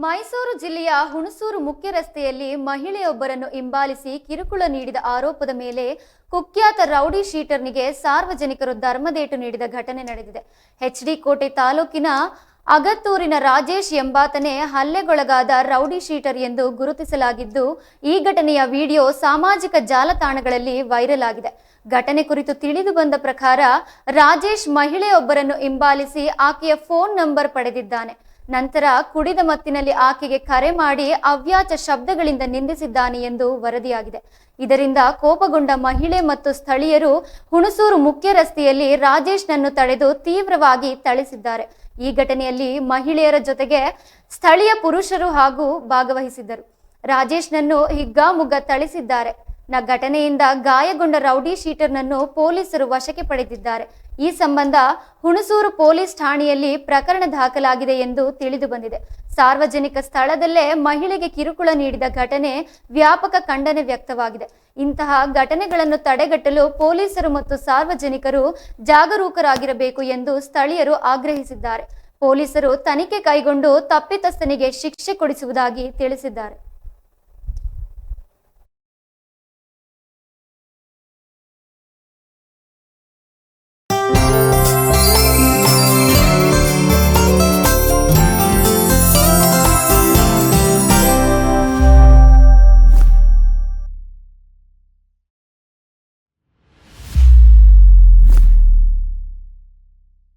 ಮೈಸೂರು ಜಿಲ್ಲೆಯ ಹುಣಸೂರು ಮುಖ್ಯ ರಸ್ತೆಯಲ್ಲಿ ಮಹಿಳೆಯೊಬ್ಬರನ್ನು ಹಿಂಬಾಲಿಸಿ ಕಿರುಕುಳ ನೀಡಿದ ಆರೋಪದ ಮೇಲೆ ಕುಖ್ಯಾತ ರೌಡಿ ಶೀಟರ್ನಿಗೆ ಸಾರ್ವಜನಿಕರು ಧರ್ಮದೇಟು ನೀಡಿದ ಘಟನೆ ನಡೆದಿದೆ. ಎಚ್ಡಿ ಕೋಟೆ ತಾಲೂಕಿನ ಅಗತ್ತೂರಿನ ರಾಜೇಶ್ ಎಂಬಾತನೇ ಹಲ್ಲೆಗೊಳಗಾದ ರೌಡಿ ಶೀಟರ್ ಎಂದು ಗುರುತಿಸಲಾಗಿದ್ದು, ಈ ಘಟನೆಯ ವಿಡಿಯೋ ಸಾಮಾಜಿಕ ಜಾಲತಾಣಗಳಲ್ಲಿ ವೈರಲ್ ಆಗಿದೆ. ಘಟನೆ ಕುರಿತು ತಿಳಿದು ಬಂದ ಪ್ರಕಾರ ರಾಜೇಶ್ ಮಹಿಳೆಯೊಬ್ಬರನ್ನು ಹಿಂಬಾಲಿಸಿ ಆಕೆಯ ಫೋನ್ ನಂಬರ್ ಪಡೆದಿದ್ದಾನೆ. ನಂತರ ಕುಡಿದ ಮತ್ತಿನಲ್ಲಿ ಆಕೆಗೆ ಕರೆ ಮಾಡಿ ಅವ್ಯಾಚ ಶಬ್ದಗಳಿಂದ ನಿಂದಿಸಿದ್ದಾನೆ ಎಂದು ವರದಿಯಾಗಿದೆ. ಇದರಿಂದ ಕೋಪಗೊಂಡ ಮಹಿಳೆ ಮತ್ತು ಸ್ಥಳೀಯರು ಹುಣಸೂರು ಮುಖ್ಯ ರಸ್ತೆಯಲ್ಲಿ ರಾಜೇಶ್ನನ್ನು ತಡೆದು ತೀವ್ರವಾಗಿ ಥಳಿಸಿದ್ದಾರೆ. ಈ ಘಟನೆಯಲ್ಲಿ ಮಹಿಳೆಯರ ಜೊತೆಗೆ ಸ್ಥಳೀಯ ಪುರುಷರು ಹಾಗೂ ಭಾಗವಹಿಸಿದ್ದರು. ರಾಜೇಶ್ನನ್ನು ಹಿಗ್ಗಾಮುಗ್ಗಾ ಥಳಿಸಿದ್ದಾರೆ. ಘಟನೆಯಿಂದ ಗಾಯಗೊಂಡ ರೌಡಿ ಶೀಟರ್ನನ್ನು ಪೊಲೀಸರು ವಶಕ್ಕೆ ಪಡೆದಿದ್ದಾರೆ. ಈ ಸಂಬಂಧ ಹುಣಸೂರು ಪೊಲೀಸ್ ಠಾಣೆಯಲ್ಲಿ ಪ್ರಕರಣ ದಾಖಲಾಗಿದೆ ಎಂದು ತಿಳಿದು ಬಂದಿದೆ. ಸಾರ್ವಜನಿಕ ಸ್ಥಳದಲ್ಲೇ ಮಹಿಳೆಗೆ ಕಿರುಕುಳ ನೀಡಿದ ಘಟನೆ ವ್ಯಾಪಕ ಖಂಡನೆ ವ್ಯಕ್ತವಾಗಿದೆ. ಇಂತಹ ಘಟನೆಗಳನ್ನು ತಡೆಗಟ್ಟಲು ಪೊಲೀಸರು ಮತ್ತು ಸಾರ್ವಜನಿಕರು ಜಾಗರೂಕರಾಗಿರಬೇಕು ಎಂದು ಸ್ಥಳೀಯರು ಆಗ್ರಹಿಸಿದ್ದಾರೆ. ಪೊಲೀಸರು ತನಿಖೆ ಕೈಗೊಂಡು ತಪ್ಪಿತಸ್ಥನಿಗೆ ಶಿಕ್ಷೆ ಕೊಡಿಸುವುದಾಗಿ ತಿಳಿಸಿದ್ದಾರೆ.